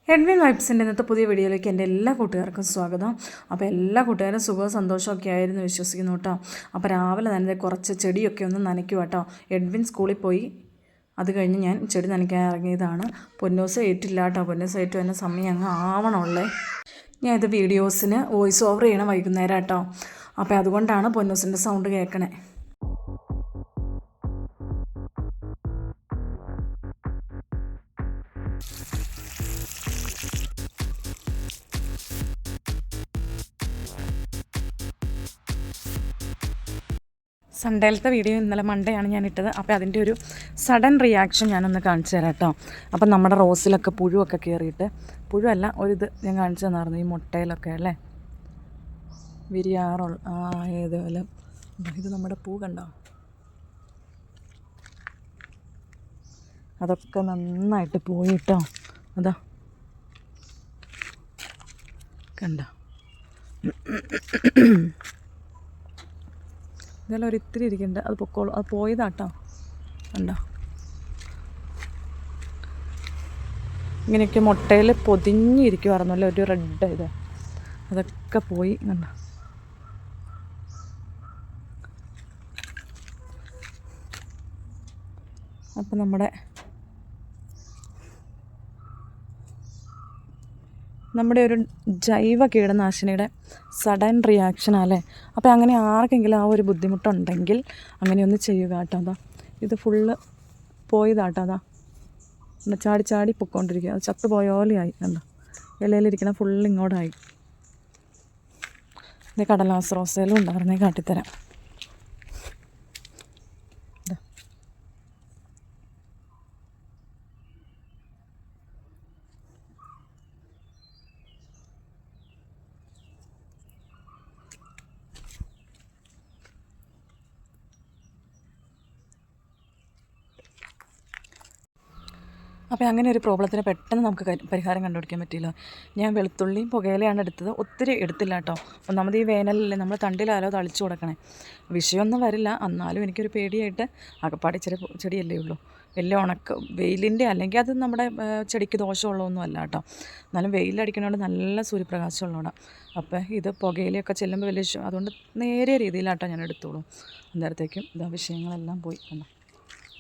Edwin വൈബ്സിൻ്റെ ഇന്നത്തെ പുതിയ വീഡിയോയിലേക്ക് എൻ്റെ എല്ലാ കൂട്ടുകാർക്കും സ്വാഗതം. അപ്പോൾ എല്ലാ കൂട്ടുകാരും സുഖവും സന്തോഷമൊക്കെ ആയിരുന്നു വിശ്വസിക്കുന്നു കേട്ടോ. അപ്പോൾ രാവിലെ തന്നെ കുറച്ച് ചെടിയൊക്കെ ഒന്ന് നനയ്ക്കുക കേട്ടോ. എഡ്വിൻ സ്കൂളിൽ പോയി അത് കഴിഞ്ഞ് ഞാൻ ചെടി നനയ്ക്കാൻ ഇറങ്ങിയതാണ്. പൊന്നൂസ് ഏറ്റില്ല കേട്ടോ. പൊന്നൂസ് ഏറ്റു തന്നെ സമയം അങ്ങ് ആവണമുള്ളേ. ഞാൻ ഇത് വീഡിയോസിന് വോയിസ് ഓവർ ചെയ്യണം വൈകുന്നേരം കേട്ടോ. അപ്പോൾ അതുകൊണ്ടാണ് പൊന്നൂസിൻ്റെ സൗണ്ട് കേൾക്കണേ. സൺഡേയിലത്തെ വീഡിയോ ഇന്നലെ മൺഡേയാണ് ഞാൻ ഇട്ടത്. അപ്പോൾ അതിൻ്റെ ഒരു സഡൻ റിയാക്ഷൻ ഞാനൊന്ന് കാണിച്ചു തരാം കേട്ടോ. അപ്പം നമ്മുടെ റോസിലൊക്കെ പുഴുവൊക്കെ കയറിയിട്ട്, പുഴുവല്ല ഒരിത് ഞാൻ കാണിച്ചു തന്നായിരുന്നു, ഈ മുട്ടയിലൊക്കെ അല്ലേ വിരിയാറുള്ള ഏതുപോലെ. ഇത് നമ്മുടെ പൂ കണ്ടോ, അതൊക്കെ നന്നായിട്ട് പോയിട്ടോ. അതാ കണ്ടോ, ഇതെല്ലാം ഒരിത്തിരി ഇരിക്കുന്നുണ്ട്, അത് പൊക്കോളൂ, അത് പോയതാട്ടോ. കണ്ടോ, ഇങ്ങനെയൊക്കെ മുട്ടയിൽ പൊതിഞ്ഞിരിക്കുമായിരുന്നല്ലോ ഒരു റെഡ് ഇത്, അതൊക്കെ പോയി. കണ്ടോ, അപ്പം നമ്മുടെ ഒരു ജൈവ കീടനാശിനിയുടെ സഡൻ റിയാക്ഷനല്ലേ. അപ്പോൾ അങ്ങനെ ആർക്കെങ്കിലും ആ ഒരു ബുദ്ധിമുട്ടുണ്ടെങ്കിൽ അങ്ങനെയൊന്ന് ചെയ്യുക കേട്ടോ. അതാ ഇത് ഫുള്ള് പോയതാട്ടോ. അതാ ചാടി ചാടി പൊയ്ക്കൊണ്ടിരിക്കുക, അത് ചത്തു പോയ പോലെയായി. കണ്ടോ, ഇലയിലിരിക്കണ ഫുള്ള് ഇങ്ങോട്ടായി. ഇത് കടലാസ് റോസയിലും ഉണ്ടായിരുന്നേ, കാട്ടിത്തരാം. അപ്പോൾ അങ്ങനെ ഒരു പ്രോബ്ലത്തിന് പെട്ടെന്ന് നമുക്ക് പരിഹാരം കണ്ടുപിടിക്കാൻ പറ്റിയില്ല. ഞാൻ വെളുത്തുള്ളിയും പുകയിലയാണ് എടുത്തത്, ഒത്തിരി എടുത്തില്ല കേട്ടോ. ഒന്നാമത് ഈ വേനലല്ലേ, നമ്മൾ തണ്ടിലാലോ തളിച്ചു കൊടുക്കണേ. വിഷയമൊന്നും വരില്ല, എന്നാലും എനിക്കൊരു പേടിയായിട്ട്. അകപ്പാടി ചെടിയല്ലേ ഉള്ളൂ, വലിയ ഉണക്ക് വെയിലിൻ്റെ, അല്ലെങ്കിൽ അത് നമ്മുടെ ചെടിക്ക് ദോഷമുള്ളതൊന്നും അല്ല കേട്ടോ. എന്നാലും വെയിലടിക്കണോണ്ട് നല്ല സൂര്യപ്രകാശമുള്ളതാണ്. അപ്പോൾ ഇത് പുകയിലൊക്കെ ചെല്ലുമ്പോൾ വലിയ ഇഷ്ടം, അതുകൊണ്ട് നേരിയ രീതിയിലാട്ടോ ഞാൻ എടുത്തോളൂ. അന്നേരത്തേക്കും ഇതാ വിഷയങ്ങളെല്ലാം പോയി. കണ്ടോ,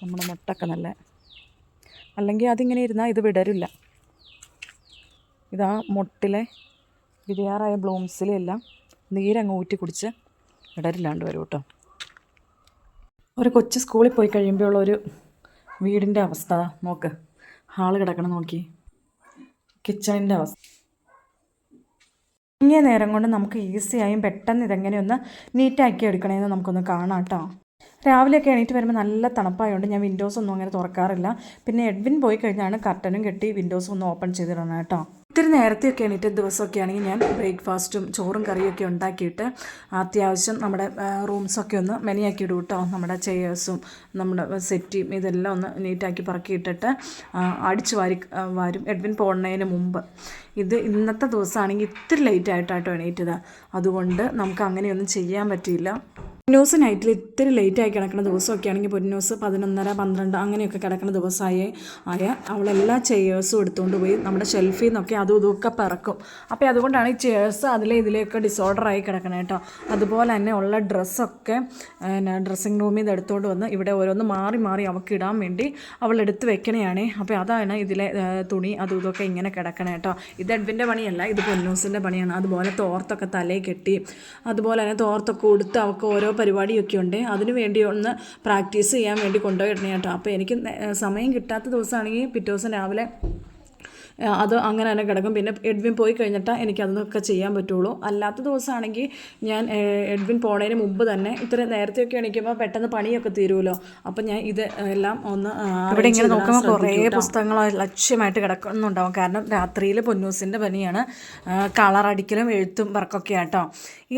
നമ്മുടെ മുട്ടൊക്കെ നല്ല, അല്ലെങ്കിൽ അതിങ്ങനെ ഇരുന്നാൽ ഇത് വിടരില്ല. ഇതാ മുട്ടിലെ വിരിയാറായ ബ്ലൂംസിലെല്ലാം നീരങ്ങ് ഊറ്റി കുടിച്ച് വിടരില്ലാണ്ട് വരും കേട്ടോ. ഒരു കൊച്ചു സ്കൂളിൽ പോയി കഴിയുമ്പോഴുള്ള ഒരു വീടിൻ്റെ അവസ്ഥ നോക്ക്, ഹാള് കിടക്കണം നോക്കി, കിച്ചണിൻ്റെ അവസ്ഥ. ഇങ്ങനെ നേരം കൊണ്ട് നമുക്ക് ഈസിയായും പെട്ടെന്ന് ഇതെങ്ങനെയൊന്ന് നീറ്റാക്കി എടുക്കണമെന്ന് നമുക്കൊന്ന് കാണാം കേട്ടോ. രാവിലെയൊക്കെ എണീറ്റ് വരുമ്പോൾ നല്ല തണുപ്പായതുകൊണ്ട് ഞാൻ വിൻഡോസ് ഒന്നും അങ്ങനെ തുറക്കാറില്ല. പിന്നെ എഡ്വിൻ പോയി കഴിഞ്ഞാണ് കർട്ടനും കെട്ടി വിൻഡോസ് ഒന്ന് ഓപ്പൺ ചെയ്തിടണം കേട്ടോ. ഇത്തിരി നേരത്തെയൊക്കെ എണീറ്റ ദിവസമൊക്കെ ആണെങ്കിൽ ഞാൻ ബ്രേക്ക്ഫാസ്റ്റും ചോറും കറിയൊക്കെ ഉണ്ടാക്കിയിട്ട് അത്യാവശ്യം നമ്മുടെ റൂംസൊക്കെ ഒന്ന് മെനിയാക്കി ഇടും കേട്ടോ. നമ്മുടെ ചെയേഴ്സും നമ്മുടെ സെറ്റിയും ഇതെല്ലാം ഒന്ന് നീറ്റാക്കി പറക്കിയിട്ടിട്ട് അടിച്ച് വാരും എഡ്വിൻ പോകുന്നതിന് മുമ്പ്. ഇത് ഇന്നത്തെ ദിവസമാണെങ്കിൽ ഇത്തിരി ലേറ്റായിട്ടാട്ടോ എണീറ്റത്, അതുകൊണ്ട് നമുക്ക് അങ്ങനെയൊന്നും ചെയ്യാൻ പറ്റിയില്ല. പൊന്നൂസ് നൈറ്റിൽ ഇത്തിരി ലേറ്റായി കിടക്കുന്ന ദിവസമൊക്കെ ആണെങ്കിൽ പൊന്നൂസ് 11:30 12 അങ്ങനെയൊക്കെ കിടക്കുന്ന ദിവസമായി അവളെല്ലാ ചെയേഴ്സും എടുത്തുകൊണ്ട് പോയി നമ്മുടെ ഷെൽഫിൽ നിന്നൊക്കെ അതും ഇതൊക്കെ പിറക്കും. അപ്പോൾ അതുകൊണ്ടാണ് ഈ ചെയേഴ്സ് ഇതിലേക്ക് ഡിസോർഡറായി കിടക്കണം കേട്ടോ. അതുപോലെ തന്നെ ഉള്ള ഡ്രസ്സൊക്കെ ഡ്രസ്സിങ് റൂമിൽ നിന്ന് എടുത്തുകൊണ്ട് വന്ന് ഇവിടെ ഓരോന്ന് മാറി മാറി അവൾക്ക് ഇടാൻ വേണ്ടി അവൾ എടുത്ത് വെക്കണയാണ്. അപ്പോൾ അതാണ് ഇതിലെ തുണി അതും ഇതൊക്കെ ഇങ്ങനെ കിടക്കണം കേട്ടോ. ഇത് എഡ്വിൻ്റെ പണിയല്ല, ഇത് പൊന്നൂസിൻ്റെ പണിയാണ്. അതുപോലെ തോർത്തൊക്കെ തലയിൽ കെട്ടി, അതുപോലെ തന്നെ തോർത്തൊക്കെ കൊടുത്ത് അവൾക്ക് ഓരോ പരിപാടിയൊക്കെ ഉണ്ട്, അതിന് വേണ്ടി ഒന്ന് പ്രാക്ടീസ് ചെയ്യാൻ വേണ്ടി കൊണ്ടുപോയിടണേ കേട്ടോ. അപ്പോൾ എനിക്ക് സമയം കിട്ടാത്ത ദിവസമാണെങ്കിൽ പിറ്റേ ദിവസം രാവിലെ അത് അങ്ങനെ തന്നെ കിടക്കും. പിന്നെ എഡ്വിൻ പോയി കഴിഞ്ഞിട്ടാണ് എനിക്കതൊക്കെ ചെയ്യാൻ പറ്റുള്ളൂ. അല്ലാത്ത ദിവസമാണെങ്കിൽ ഞാൻ എഡ്വിൻ പോണതിന് മുമ്പ് തന്നെ ഇത്ര നേരത്തെയൊക്കെ എണീക്കുമ്പോൾ പെട്ടെന്ന് പണിയൊക്കെ തീരുമല്ലോ. അപ്പം ഞാൻ ഇത് എല്ലാം ഒന്ന് ഇവിടെ ഇങ്ങനെ നോക്കുമ്പോൾ കുറേ പുസ്തകങ്ങൾ ലക്ഷ്യമായിട്ട് കിടക്കുന്നുണ്ടാവും. കാരണം രാത്രിയിൽ പൊന്നൂസിൻ്റെ പണിയാണ്, കളറടിക്കലും എഴുത്തും വർക്കൊക്കെ ആട്ടോ.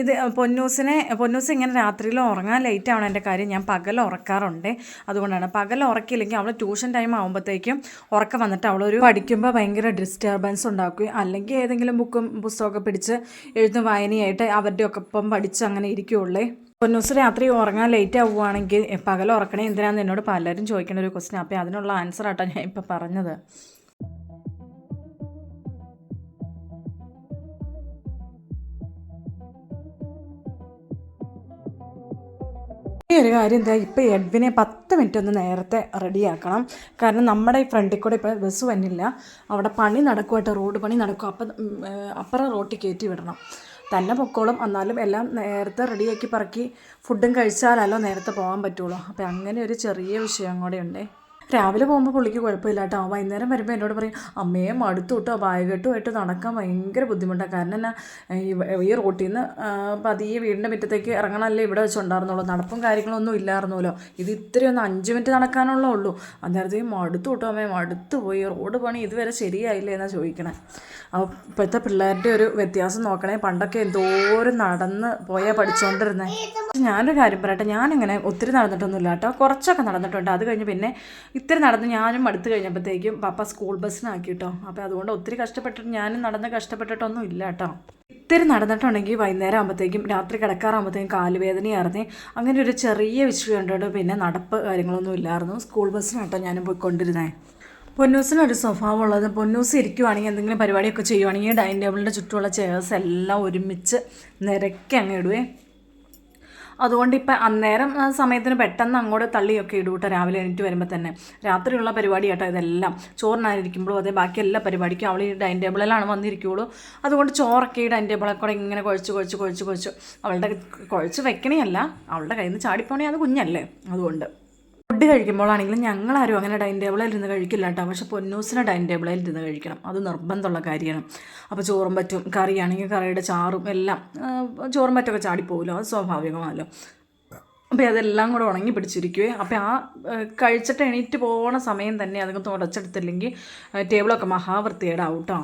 ഇത് പൊന്നൂസ് ഇങ്ങനെ രാത്രിയിൽ ഉറങ്ങാൻ ലേറ്റ് ആവണം. എൻ്റെ കാര്യം ഞാൻ പകൽ ഉറക്കാറുണ്ട്, അതുകൊണ്ടാണ്. പകൽ ഉറക്കില്ലെങ്കിൽ അവൾ ട്യൂഷൻ ടൈം ആകുമ്പോഴത്തേക്കും ഉറക്കം വന്നിട്ട് അവളൊരു പഠിക്കുമ്പോൾ ഭയങ്കര ഡിസ്റ്റർബൻസ് ഉണ്ടാക്കുകയും, അല്ലെങ്കിൽ ഏതെങ്കിലും പുസ്തകമൊക്കെ പിടിച്ച് എഴുത്തും വായനയായിട്ട് അവരുടെ ഒക്കെ ഒപ്പം പഠിച്ച് അങ്ങനെ ഇരിക്കുകയുള്ളേ. പൊന്നൂസ് രാത്രി ഉറങ്ങാൻ ലേറ്റ് ആവുകയാണെങ്കിൽ പകൽ ഉറക്കണേ എന്തിനാണെന്ന് എന്നോട് പലരും ചോദിക്കുന്ന ഒരു ക്വസ്റ്റ്യൻ. അപ്പോൾ അതിനുള്ള ആൻസർ ആട്ടോ ഞാൻ ഇപ്പോൾ പറഞ്ഞത്. ഒരു കാര്യം എന്താ, ഇപ്പോൾ എഡ്വിനെ 10 മിനിറ്റ് ഒന്ന് നേരത്തെ റെഡിയാക്കണം. കാരണം നമ്മുടെ ഈ ഫ്രണ്ടിൽ കൂടെ ഇപ്പോൾ ബസ് വന്നില്ല, അവിടെ പണി നടക്കുമായിട്ട്, റോഡ് പണി നടക്കും. അപ്പം അപ്പുറം റോട്ടിൽ കയറ്റി വിടണം. തന്നെ പൊക്കോളും, എന്നാലും എല്ലാം നേരത്തെ റെഡിയാക്കി പറക്കി ഫുഡും കഴിച്ചാലല്ലോ നേരത്തെ പോകാൻ പറ്റുള്ളൂ. അപ്പോൾ അങ്ങനെ ഒരു ചെറിയ വിഷയം കൂടെ ഉണ്ടേ. രാവിലെ പോകുമ്പോൾ പുള്ളിക്ക് കുഴപ്പമില്ല കേട്ടോ. വൈകുന്നേരം വരുമ്പോൾ എന്നോട് പറയും, അമ്മയെ മടുത്തു കേട്ടോ, ബാഗെട്ടുമായിട്ട് നടക്കാൻ ഭയങ്കര ബുദ്ധിമുട്ടാണ്. കാരണം എന്നാ, ഈ റോട്ടിൽ നിന്ന് പതിയെ വീടിൻ്റെ മുറ്റത്തേക്ക് ഇറങ്ങണമല്ലേ ഇവിടെ വെച്ചുണ്ടായിരുന്നുള്ളൂ, നടപ്പും കാര്യങ്ങളൊന്നും ഇല്ലായിരുന്നല്ലോ. ഇത് ഇത്രയൊന്ന് 5 മിനിറ്റ് നടക്കാനുള്ള ഉള്ളൂ. അന്നേരത്തേക്ക് മടുത്തു കേട്ടോ അമ്മയെ, മടുത്തു പോയി, റോഡ് പണി ഇതുവരെ ശരിയായില്ലേ എന്നാണ് ചോദിക്കണേ. അപ്പോൾ ഇപ്പോഴത്തെ പിള്ളേരുടെ ഒരു വ്യത്യാസം നോക്കണേ. പണ്ടൊക്കെ എന്തോരം നടന്ന് പോയാൽ പഠിച്ചുകൊണ്ടിരുന്നേ. ഞാനൊരു കാര്യം പറയട്ടെ, ഞാനിങ്ങനെ ഒത്തിരി നടന്നിട്ടൊന്നുമില്ല കേട്ടോ, കുറച്ചൊക്കെ നടന്നിട്ടുണ്ട്. അത് കഴിഞ്ഞ് പിന്നെ ഇത്തിരി നടന്ന് ഞാനും അടുത്ത് കഴിഞ്ഞപ്പോഴത്തേക്കും പപ്പ സ്കൂൾ ബസ്സിനാക്കി കേട്ടോ. അപ്പോൾ അതുകൊണ്ട് ഒത്തിരി കഷ്ടപ്പെട്ടിട്ട് ഞാനും നടന്ന് കഷ്ടപ്പെട്ടിട്ടൊന്നും ഇല്ല കേട്ടോ. ഇത്തിരി നടന്നിട്ടുണ്ടെങ്കിൽ വൈകുന്നേരം ആകുമ്പോഴത്തേക്കും, രാത്രി കിടക്കാറാകുമ്പോഴത്തേക്കും കാലുവേദനയായിരുന്നേ. അങ്ങനെ ഒരു ചെറിയ വിഷയം ഉണ്ടോ. പിന്നെ നടപ്പ് കാര്യങ്ങളൊന്നും ഇല്ലായിരുന്നു. സ്കൂൾ ബസ്സിനാട്ടോ ഞാനും പോയിക്കൊണ്ടിരുന്നേ. പൊന്നൂസിനൊരു സ്വഭാവമുള്ളത്, പൊന്നൂസ് ഇരിക്കുവാണെങ്കിൽ എന്തെങ്കിലും പരിപാടിയൊക്കെ ചെയ്യുവാണെങ്കിൽ ഡൈനിങ് ടേബിളിൻ്റെ ചുറ്റുമുള്ള ചെയർസ് എല്ലാം ഒരുമിച്ച് നിരക്കി അങ്ങ് ഇടുവേ. അതുകൊണ്ട് ഇപ്പം അന്നേരം സമയത്തിന് പെട്ടെന്ന് അങ്ങോട്ട് തള്ളിയൊക്കെ ഇടും കേട്ടോ. രാവിലെ എണീറ്റ് വരുമ്പോൾ തന്നെ രാത്രിയുള്ള പരിപാടി കേട്ടോ ഇതെല്ലാം. ചോറിനായിരിക്കുമ്പോഴും അതേ ബാക്കി എല്ലാ പരിപാടിക്കും അവൾ ഈ ഡൈനിങ് ടേബിളിലാണ് വന്നിരിക്കുകയുള്ളൂ. അതുകൊണ്ട് ചോറൊക്കെ ഈ ഡൈനിങ് ടേബിളൊക്കെ കൂടെ ഇങ്ങനെ കുഴച്ച് അവളുടെ കുഴച്ച് വെക്കണേയല്ല, അവളുടെ കയ്യിൽ നിന്ന് ചാടിപ്പോണേ, അത് കുഞ്ഞല്ലേ. അതുകൊണ്ട് ഫുഡ് കഴിക്കുമ്പോഴാണെങ്കിലും ഞങ്ങളാരും അങ്ങനെ ഡൈനിങ് ടേബിളിൽ ഇരുന്ന് കഴിക്കില്ല കേട്ടോ. പക്ഷേ പൊന്നൂസിന് ഡൈനിങ് ടേബിളിൽ ഇരുന്ന് കഴിക്കണം, അത് നിർബന്ധമുള്ള കാര്യമാണ്. അപ്പോൾ ചോറും പറ്റും, കറിയാണെങ്കിൽ കറിയുടെ ചാറും എല്ലാം, ചോറും പറ്റൊക്കെ ചാടിപ്പോകുമല്ലോ, അത് സ്വാഭാവികമാണല്ലോ. അപ്പോൾ അതെല്ലാം കൂടെ ഉണങ്ങി പിടിച്ചിരിക്കുവേ. അപ്പോൾ ആ കഴിച്ചിട്ട് എണീറ്റ് പോകണ സമയം തന്നെ അതൊക്കെ തുടച്ചെടുത്തില്ലെങ്കിൽ ടേബിളൊക്കെ മഹാവൃത്തികേടാവും കേട്ടോ.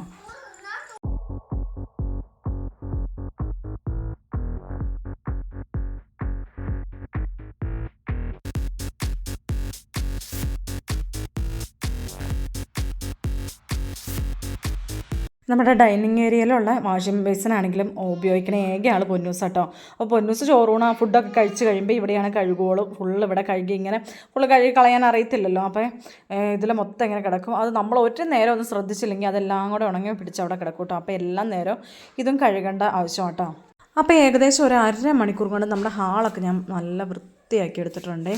നമ്മുടെ ഡൈനിങ് ഏരിയയിലുള്ള വാഷിംഗ് ബേസിനാണെങ്കിലും ഉപയോഗിക്കണ ഏക ആൾ പൊന്നൂസ് കേട്ടോ. അപ്പോൾ പൊന്നൂസ് ചോറൂണ ഫുഡൊക്കെ കഴിച്ച് കഴിയുമ്പോൾ ഇവിടെയാണ് കഴുകുകയുള്ളൂ. ഫുള്ള് ഇവിടെ കഴുകി ഇങ്ങനെ ഫുള്ള് കഴുകി കളയാൻ അറിയത്തില്ലല്ലോ. അപ്പോൾ ഇതിൽ മൊത്തം ഇങ്ങനെ കിടക്കും. അത് നമ്മൾ ഒറ്റ നേരം ഒന്ന് ശ്രദ്ധിച്ചില്ലെങ്കിൽ അതെല്ലാം കൂടെ ഉണങ്ങി പിടിച്ച് അവിടെ കിടക്കും കേട്ടോ. അപ്പോൾ എല്ലാ നേരം ഇതും കഴുകേണ്ട ആവശ്യം കേട്ടോ. അപ്പോൾ ഏകദേശം ഒരു 1/2 മണിക്കൂർ കൊണ്ട് നമ്മുടെ ഹാളൊക്കെ ഞാൻ നല്ല വൃത്തിയാക്കി എടുത്തിട്ടുണ്ടേ.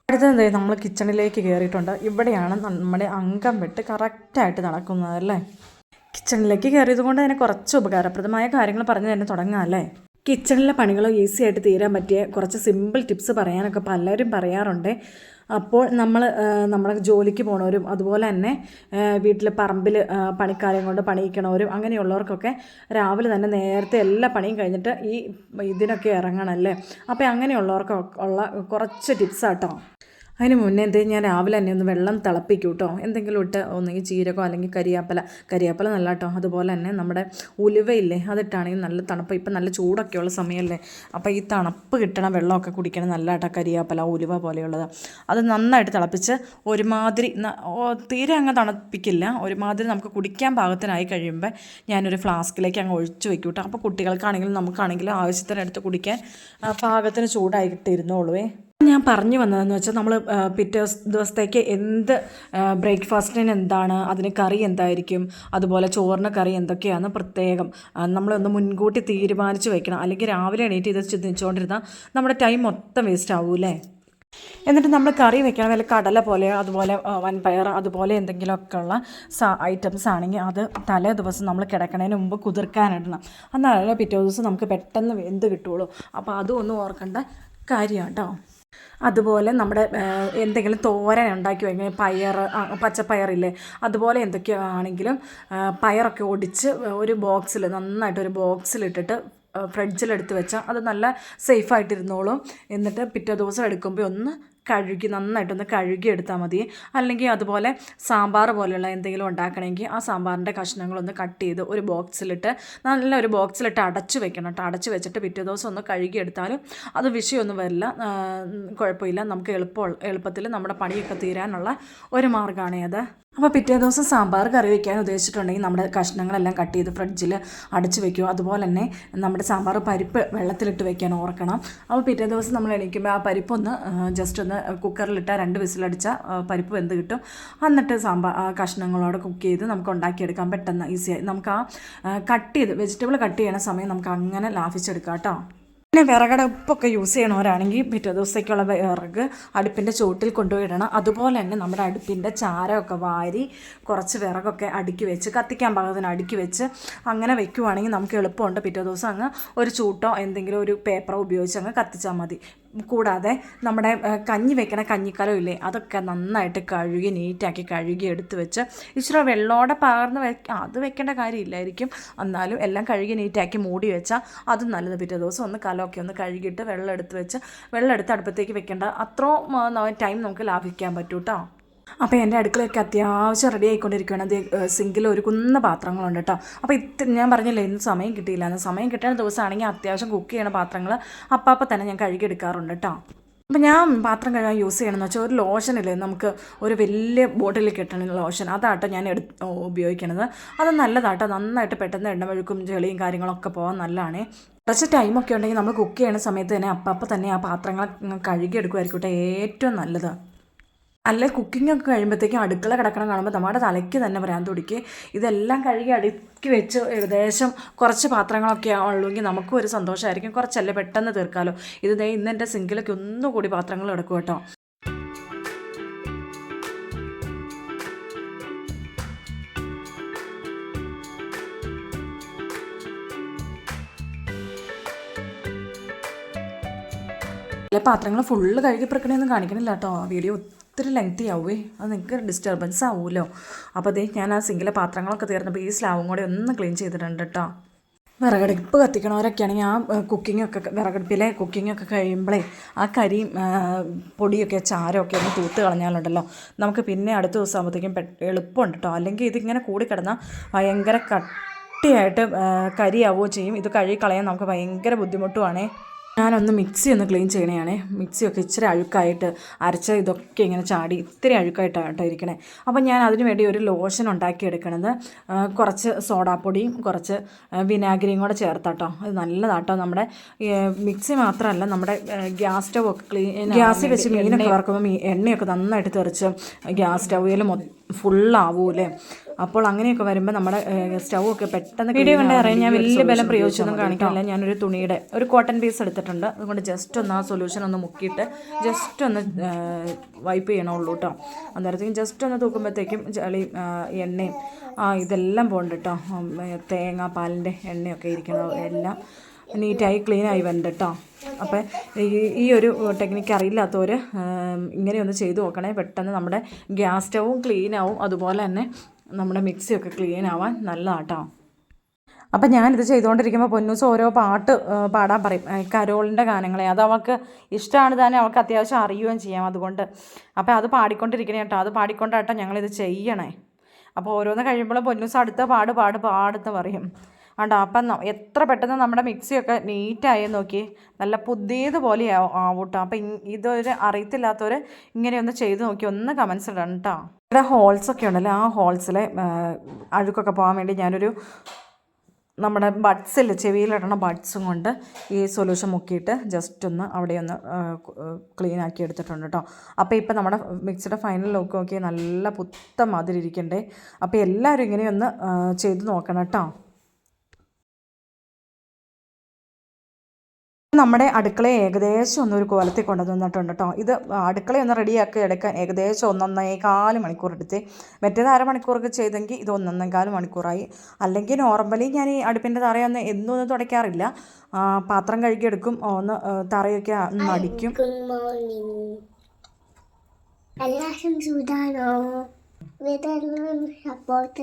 അടുത്തത് നമ്മൾ കിച്ചണിലേക്ക് കയറിയിട്ടുണ്ട്. ഇവിടെയാണ് നമ്മുടെ അംഗം വെട്ട് കറക്റ്റായിട്ട് നടക്കുന്നത് അല്ലേ. കിച്ചണിലേക്ക് കയറിയത് കൊണ്ട് തന്നെ കുറച്ച് ഉപകാരപ്രദമായ കാര്യങ്ങൾ പറഞ്ഞു തന്നെ തുടങ്ങാം അല്ലേ. കിച്ചണിലെ പണികൾ ഈസി ആയിട്ട് തീരാൻ പറ്റിയ കുറച്ച് സിമ്പിൾ ടിപ്സ് പറയാനൊക്കെ പലരും പറയാറുണ്ട്. അപ്പോൾ നമ്മുടെ ജോലിക്ക് പോണവരും അതുപോലെ തന്നെ വീട്ടിൽ പറമ്പിൽ പണിക്കാരെയും കൊണ്ട് പണിയിക്കണവരും അങ്ങനെയുള്ളവർക്കൊക്കെ രാവിലെ തന്നെ നേരത്തെ എല്ലാ പണിയും കഴിഞ്ഞിട്ട് ഇതിനൊക്കെ ഇറങ്ങണമല്ലേ. അപ്പോൾ അങ്ങനെയുള്ളവർക്കൊക്കെ ഉള്ള കുറച്ച് ടിപ്സാട്ടോ. അതിന് മുന്നേ ഞാൻ രാവിലെ തന്നെ ഒന്ന് വെള്ളം തിളപ്പിക്കും കേട്ടോ. എന്തെങ്കിലും ഇട്ട് ഒന്നെങ്കിൽ ജീരകമോ അല്ലെങ്കിൽ കരിയാപ്പല നല്ല കേട്ടോ. അതുപോലെ തന്നെ നമ്മുടെ ഉലുവയില്ലേ, അതിട്ടാണെങ്കിൽ നല്ല തണുപ്പ്. ഇപ്പം നല്ല ചൂടൊക്കെയുള്ള സമയമല്ലേ, അപ്പോൾ ഈ തണുപ്പ് കിട്ടണ വെള്ളമൊക്കെ കുടിക്കണം നല്ല കേട്ടോ. കരിയാപ്പല, ഉലുവ പോലെയുള്ളത് അത് നന്നായിട്ട് തിളപ്പിച്ച് ഒരുമാതിരി, തീരെ അങ്ങ് തണുപ്പിക്കില്ല, ഒരുമാതിരി നമുക്ക് കുടിക്കാൻ പാകത്തിനായി കഴിയുമ്പോൾ ഞാനൊരു ഫ്ലാസ്കിലേക്ക് അങ്ങ് ഒഴിച്ച് വെക്കും കേട്ടോ. അപ്പോൾ കുട്ടികൾക്കാണെങ്കിലും നമുക്കാണെങ്കിലും ആവശ്യത്തിനെടുത്ത് കുടിക്കാൻ പാകത്തിന് ചൂടായിട്ടിരുന്നോളുവേ. ഞാൻ പറഞ്ഞു വന്നതെന്ന് വെച്ചാൽ നമ്മൾ പിറ്റേ ദിവസത്തേക്ക് എന്ത് ബ്രേക്ക്ഫാസ്റ്റിന് എന്താണ്, അതിന് കറി എന്തായിരിക്കും, അതുപോലെ ചോറിന് കറി എന്തൊക്കെയാണ് പ്രത്യേകം നമ്മളൊന്ന് മുൻകൂട്ടി തീരുമാനിച്ച് വെക്കണം. അല്ലെങ്കിൽ രാവിലെ എണീറ്റ് ഇത് ചിന്തിച്ചുകൊണ്ടിരുന്നാൽ നമ്മുടെ ടൈം മൊത്തം വേസ്റ്റ് ആവൂലേ. എന്നിട്ട് നമ്മൾ കറി വെക്കണം, വല്ല കടല പോലെ അതുപോലെ വൻപയർ അതുപോലെ എന്തെങ്കിലുമൊക്കെ ഉള്ള ഐറ്റംസ് ആണെങ്കിൽ അത് തലേ ദിവസം നമ്മൾ കിടക്കണതിന് മുമ്പ് കുതിർക്കാനിടണം. എന്നാലേ പിറ്റേ ദിവസം നമുക്ക് പെട്ടെന്ന് വെന്ത് കിട്ടുള്ളൂ. അപ്പോൾ അതും ഒന്നും ഓർക്കേണ്ട കാര്യമാണ് കേട്ടോ. അതുപോലെ നമ്മുടെ എന്തെങ്കിലും തോരൻ ഉണ്ടാക്കി വയ്ക്കുക, പച്ചപ്പയറില്ലേ, അതുപോലെ എന്തൊക്കെയാണെങ്കിലും പയറൊക്കെ ഒടിച്ച് ഒരു ബോക്സിൽ നന്നായിട്ടൊരു ബോക്സിലിട്ടിട്ട് ഫ്രിഡ്ജിലെടുത്ത് വെച്ചാൽ അത് നല്ല സേഫായിട്ടിരുന്നോളും. എന്നിട്ട് പിറ്റേ ദിവസം എടുക്കുമ്പോൾ ഒന്ന് നന്നായിട്ടൊന്ന് കഴുകി എടുത്താൽ മതി. അല്ലെങ്കിൽ അതുപോലെ സാമ്പാർ പോലെയുള്ള എന്തെങ്കിലും ഉണ്ടാക്കണമെങ്കിൽ ആ സാമ്പാറിൻ്റെ കഷ്ണങ്ങളൊന്ന് കട്ട് ചെയ്ത് ഒരു ബോക്സിലിട്ട് നല്ലൊരു ബോക്സിലിട്ട് അടച്ചു വെക്കണം കേട്ടോ. അടച്ചു വെച്ചിട്ട് പിറ്റേ ദിവസം ഒന്ന് കഴുകിയെടുത്താലും അത് വിഷയമൊന്നും വരില്ല, കുഴപ്പമില്ല. നമുക്ക് എളുപ്പത്തിൽ നമ്മുടെ പണിയൊക്കെ തീരാനുള്ള ഒരു മാർഗ്ഗമാണ് അത്. അപ്പോൾ പിറ്റേ ദിവസം സാമ്പാർ കറി വയ്ക്കാൻ ഉദ്ദേശിച്ചിട്ടുണ്ടെങ്കിൽ നമ്മുടെ കഷ്ണങ്ങളെല്ലാം കട്ട് ചെയ്ത് ഫ്രിഡ്ജിൽ അടച്ചു വെക്കും. അതുപോലെ തന്നെ നമ്മുടെ സാമ്പാർ പരിപ്പ് വെള്ളത്തിലിട്ട് വെക്കാൻ ഓർക്കണം. അപ്പോൾ പിറ്റേ ദിവസം നമ്മൾ എണീക്കുമ്പോൾ ആ പരിപ്പൊന്ന് ജസ്റ്റ് ഒന്ന് കുക്കറിലിട്ട് 2 വിസിലടിച്ച പരിപ്പ് വെന്ത് കിട്ടും. എന്നിട്ട് കഷ്ണങ്ങളോടെ കുക്ക് ചെയ്ത് നമുക്ക് ഉണ്ടാക്കിയെടുക്കാം പെട്ടെന്ന് ഈസിയായി. നമുക്ക് ആ വെജിറ്റബിൾ കട്ട് ചെയ്യണ സമയം നമുക്ക് അങ്ങനെ ലാഭിച്ചെടുക്കാം കേട്ടോ. പിന്നെ വിറകടുപ്പൊക്കെ യൂസ് ചെയ്യണവരാണെങ്കിൽ പിറ്റേ ദിവസത്തേക്കുള്ള വിറക് അടുപ്പിൻ്റെ ചുവട്ടിൽ കൊണ്ടുപോയി ഇടണം. അതുപോലെ തന്നെ നമ്മുടെ അടുപ്പിൻ്റെ ചാരമൊക്കെ വാരി കുറച്ച് വിറകൊക്കെ അടുക്കി വെച്ച് കത്തിക്കാൻ പാകത്തിന് അടുക്കി വെച്ച് അങ്ങനെ വെക്കുവാണെങ്കിൽ നമുക്ക് എളുപ്പമുണ്ട്. പിറ്റേ ദിവസം അങ്ങ് ഒരു ചൂട്ടോ എന്തെങ്കിലും ഒരു പേപ്പറോ ഉപയോഗിച്ച് അങ്ങ് കത്തിച്ചാൽ മതി. കൂടാതെ നമ്മുടെ കഞ്ഞി വെക്കണ കഞ്ഞിക്കലം ഇല്ലേ, അതൊക്കെ നന്നായിട്ട് കഴുകി നീറ്റാക്കി കഴുകി എടുത്ത് വെച്ച് ഇച്ചിരി വെള്ളോടെ പകർന്ന് അത് വെക്കേണ്ട കാര്യമില്ലായിരിക്കും, എന്നാലും എല്ലാം കഴുകി നീറ്റാക്കി മൂടി വെച്ചാൽ അതും നല്ലത്. പിറ്റേ ദിവസം ഒന്ന് കലമൊക്കെ ഒന്ന് കഴുകിയിട്ട് വെള്ളം എടുത്ത് വെച്ച് വെള്ളം എടുത്ത് അടുപ്പത്തേക്ക് വെക്കേണ്ട അത്രയും ടൈം നമുക്ക് ലാഭിക്കാൻ പറ്റും കേട്ടോ. അപ്പോൾ എൻ്റെ അടുക്കളയൊക്കെ അത്യാവശ്യം റെഡി ആയിക്കൊണ്ടിരിക്കുകയാണ്. അത് സിങ്കിൽ ഒരു കുന്ന പാത്രങ്ങളുണ്ട് കേട്ടോ. അപ്പോൾ ഞാൻ പറഞ്ഞില്ലേ ഇന്ന് സമയം കിട്ടിയില്ല. എന്ന് സമയം കിട്ടുന്ന ദിവസമാണെങ്കിൽ അത്യാവശ്യം കുക്ക് ചെയ്യണ പാത്രങ്ങൾ അപ്പം തന്നെ ഞാൻ കഴുകിയെടുക്കാറുണ്ട് കേട്ടോ. അപ്പോൾ ഞാൻ പാത്രം കഴുകാൻ യൂസ് ചെയ്യണമെന്ന് വെച്ചാൽ ഒരു ലോഷനില്ലേ, നമുക്ക് ഒരു വലിയ ബോട്ടിൽ കിട്ടണ ലോഷൻ, അതാട്ടോ ഞാൻ ഉപയോഗിക്കണത്. അത് നല്ലതാട്ടോ, നന്നായിട്ട് പെട്ടെന്ന് എണ്ണമഴുക്കും ചെളിയും കാര്യങ്ങളൊക്കെ പോകാൻ നല്ലതാണ്. കുറച്ച് ടൈമൊക്കെ ഉണ്ടെങ്കിൽ നമ്മൾ കുക്ക് ചെയ്യുന്ന സമയത്ത് തന്നെ അപ്പം തന്നെ ആ പാത്രങ്ങൾ കഴുകിയെടുക്കുമായിരിക്കും കേട്ടോ ഏറ്റവും നല്ലത്. അല്ലെ കുക്കിങ്ങൊക്കെ കഴിയുമ്പോഴത്തേക്കും അടുക്കള കിടക്കണം കാണുമ്പോൾ നമ്മുടെ തലയ്ക്ക് തന്നെ ഭ്രാന്ത് പിടിക്കുക. ഇതെല്ലാം കഴുകി അടുക്കി വെച്ച് ഏകദേശം കുറച്ച് പാത്രങ്ങളൊക്കെ ഉള്ളെങ്കിൽ നമുക്കും ഒരു സന്തോഷമായിരിക്കും. കുറച്ചല്ലേ പെട്ടെന്ന് തീർക്കാമല്ലോ. ഇത് ഇന്ന് എൻ്റെ സിങ്കിലൊക്കെ ഒന്നുകൂടി പാത്രങ്ങൾ കിടക്കും കേട്ടോ. പാത്രങ്ങൾ ഫുള്ള് കഴുകി പ്രക്കണയൊന്നും കാണിക്കണില്ല കേട്ടോ. വീഡിയോ ഒത്തിരി ലെങ്തി ആവുമേ, അത് നിങ്ങൾക്ക് ഡിസ്റ്റർബൻസ് ആവുമല്ലോ. അപ്പോൾ അതേ ഞാൻ ആ സിങ്കിലെ പാത്രങ്ങളൊക്കെ തീർന്നപ്പോൾ ഈ സ്ലാവും കൂടെ ഒന്ന് ക്ലീൻ ചെയ്തിട്ടുണ്ട് കേട്ടോ. വിറകടുപ്പ് കത്തിക്കണവരൊക്കെയാണെങ്കിൽ ആ വിറകടുപ്പിലെ കുക്കിങ്ങൊക്കെ കഴിയുമ്പോഴേ ആ കരിയും പൊടിയൊക്കെ ചാരമൊക്കെ ഒന്ന് തൂത്ത് കളഞ്ഞാലുണ്ടല്ലോ നമുക്ക് പിന്നെ അടുത്ത ദിവസം ആകുമ്പോഴത്തേക്കും എളുപ്പമുണ്ട് കേട്ടോ. അല്ലെങ്കിൽ ഇതിങ്ങനെ കൂടിക്കിടന്നാൽ ഭയങ്കര കട്ടിയായിട്ട് കരിയാവുകയോ ചെയ്യും. ഇത് കഴുകി കളയാൻ നമുക്ക് ഭയങ്കര ബുദ്ധിമുട്ടുമാണേ. ഞാനൊന്ന് മിക്സി ഒന്ന് ക്ലീൻ ചെയ്യണേ. മിക്സിയൊക്കെ ഇച്ചിരി അഴുക്കായിട്ട് അരച്ച ഇതൊക്കെ ഇങ്ങനെ ചാടി ഇത്തിരി അഴുക്കായിട്ടാണ് ഇരിക്കണേ. അപ്പം ഞാൻ അതിന് വേണ്ടി ഒരു ലോഷൻ ഉണ്ടാക്കിയെടുക്കണത് കുറച്ച് സോഡാപ്പൊടിയും കുറച്ച് വിനാഗിരിയും കൂടെ ചേർത്താട്ടോ. അത് നല്ലതാട്ടോ. നമ്മുടെ മിക്സി മാത്രമല്ല, നമ്മുടെ ഗ്യാസ് സ്റ്റവ് ഒക്കെ ഗ്യാസിൽ വെച്ച് മീനൊക്കെ വറക്കുമ്പോൾ എണ്ണയൊക്കെ നന്നായിട്ട് തെറിച്ച് ഗ്യാസ് സ്റ്റവിൽ ഫുള്ളാവൂലേ. അപ്പോൾ അങ്ങനെയൊക്കെ വരുമ്പോൾ നമ്മുടെ സ്റ്റൗവൊക്കെ പെട്ടെന്ന് വീഡിയോ കണ്ട് അറിയാം. ഞാൻ വലിയ ബലം പ്രയോഗിച്ചൊന്നും കാണിക്കാനില്ല. ഞാനൊരു തുണിയുടെ ഒരു കോട്ടൺ പീസ് എടുത്തിട്ടുണ്ട്. അതുകൊണ്ട് ജസ്റ്റ് ഒന്ന് ആ സൊല്യൂഷൻ ഒന്ന് മുക്കിയിട്ട് ജസ്റ്റ് ഒന്ന് വൈപ്പ് ചെയ്യണുള്ളൂ കേട്ടോ. അന്നേരത്തേക്കും ജസ്റ്റ് ഒന്ന് തൂക്കുമ്പോഴത്തേക്കും ചെളി എണ്ണയും ഇതെല്ലാം പോകുന്നുണ്ട് കേട്ടോ. തേങ്ങ പാലിൻ്റെ എണ്ണയൊക്കെ ഇരിക്കുന്നത് എല്ലാം നീറ്റായി ക്ലീനായി വരുന്നുണ്ട് കേട്ടോ. അപ്പോൾ ഈ ഒരു ടെക്നിക്ക് അറിയില്ലാത്തവർ ഇങ്ങനെയൊന്ന് ചെയ്ത് നോക്കണേ. പെട്ടെന്ന് നമ്മുടെ ഗ്യാസ് സ്റ്റവും ക്ലീനാവും, അതുപോലെ തന്നെ നമ്മുടെ മിക്സിയൊക്കെ ക്ലീൻ ആവാൻ നല്ലതാട്ടോ. അപ്പം ഞാനിത് ചെയ്തുകൊണ്ടിരിക്കുമ്പോൾ പൊന്നൂസ് ഓരോ പാട്ട് പാടാൻ പറയും, കരോളിൻ്റെ ഗാനങ്ങളെ. അത് അവൾക്ക് ഇഷ്ടമാണ് താനും, അവൾക്ക് അത്യാവശ്യം അറിയുകയും ചെയ്യാം. അതുകൊണ്ട് അപ്പോൾ അത് പാടിക്കൊണ്ടിരിക്കണേ കേട്ടോ. അത് പാടിക്കൊണ്ടാട്ടോ ഞങ്ങളിത് ചെയ്യണേ. അപ്പോൾ ഓരോന്ന് കഴിയുമ്പോൾ പൊന്നൂസ് അടുത്ത പാടുന്ന് പറയും. ആണ്ടോ അപ്പം എത്ര പെട്ടെന്ന് നമ്മുടെ മിക്സിയൊക്കെ നീറ്റായി നോക്കി, നല്ല പുതിയതുപോലെ ആവും കേട്ടോ. അപ്പം ഇതൊരു അറിയത്തില്ലാത്തവർ ഇങ്ങനെയൊന്ന് ചെയ്ത് നോക്കി ഒന്ന് കമൻസ് ഇടണം കേട്ടോ. ഇവിടെ ഹോൾസൊക്കെ ഉണ്ടല്ലോ, ആ ഹോൾസിലെ അഴുക്കൊക്കെ പോകാൻ വേണ്ടി ഞാനൊരു നമ്മുടെ ബഡ്സിൽ ചെവിയിലിടണ ബഡ്സും കൊണ്ട് ഈ സൊല്യൂഷൻ മുക്കിയിട്ട് ജസ്റ്റ് ഒന്ന് അവിടെ ഒന്ന് ക്ലീൻ ആക്കി എടുത്തിട്ടുണ്ട് കേട്ടോ. അപ്പോൾ ഇപ്പം നമ്മുടെ മിക്സിയുടെ ഫൈനൽ ലുക്ക് നോക്കി നല്ല പുത്തൻ മാതിരി ഇരിക്കണ്ടേ. അപ്പോൾ എല്ലാവരും ഇങ്ങനെയൊന്ന് ചെയ്ത് നോക്കണം കേട്ടോ. നമ്മുടെ അടുക്കളയെ ഏകദേശം ഒന്നൊരു കോലത്തിൽ കൊണ്ടുവന്നിട്ടുണ്ട് കേട്ടോ. ഇത് അടുക്കളയൊന്ന് റെഡിയാക്കി എടുക്കാൻ ഏകദേശം 1.25 മണിക്കൂർ എടുത്ത്. മറ്റേത് അരമണിക്കൂറൊക്കെ ചെയ്തെങ്കിൽ ഇത് 1.25 മണിക്കൂറായി. അല്ലെങ്കിൽ നോർമലി ഞാൻ ഈ അടുപ്പിൻ്റെ തറയൊന്നും എന്നും തുടയ്ക്കാറില്ല. പാത്രം കഴുകിയെടുക്കും, ഒന്ന് തറയൊക്കെ ഒന്ന് അടിക്കും. സപ്പോർട്ട്